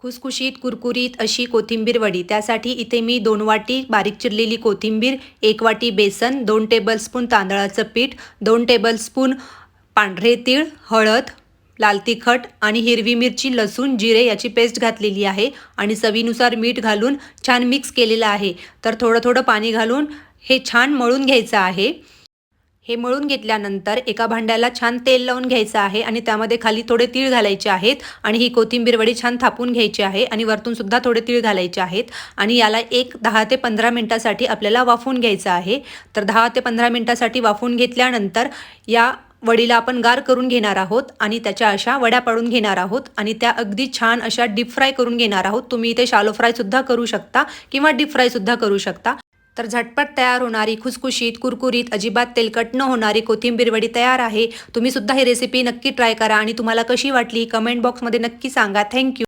खुसखुशीत कुरकुरीत अशी कोथिंबीर वडी, त्यासाठी इथे मी 2 वाटी बारीक चिरलेली कोथिंबीर, 1 वाटी बेसन, 2 टेबलस्पून तांदळाचं पीठ, 2 टेबलस्पून पांढरे तीळ, हळद, लाल तिखट आणि हिरवी मिरची, लसूण, जिरे याची पेस्ट घातलेली आहे आणि चवीनुसार मीठ घालून छान मिक्स केलेलं आहे. तर थोडं थोडं पाणी घालून हे छान मळून घ्यायचं आहे. हे मळून घेतल्यानंतर एका भांड्याला छान तेल लावून घ्यायचं आहे आणि त्यामध्ये खाली थोडे तीळ घालायचे आहेत आणि ही कोथिंबीर वडी छान थापून घ्यायची आहे आणि वरतून सुद्धा थोडे तीळ घालायचे आहेत आणि याला 10 ते 15 मिनिटासाठी आपल्याला वाफवून घ्यायचं आहे. तर 10 ते 15 मिनिटासाठी वाफवून घेतल्यानंतर या वडीला आपण गार करून घेणार आहोत आणि त्याच्या अशा वड्या पाडून घेणार आहोत आणि त्या अगदी छान अशा डीप फ्राय करून घेणार आहोत. तुम्ही इथे शॅलो फ्रायसुद्धा करू शकता किंवा डीप फ्रायसुद्धा करू शकता. तर झटपट तयार होणारी खुसखुशीत कुरकुरीत अजिबात तेलकट न होणारी कोथिंबीर वडी तयार आहे. तुम्ही सुद्धा ही रेसिपी नक्की ट्राय करा आणि तुम्हाला कशी वाटली कमेंट बॉक्समध्ये नक्की सांगा. थँक्यू.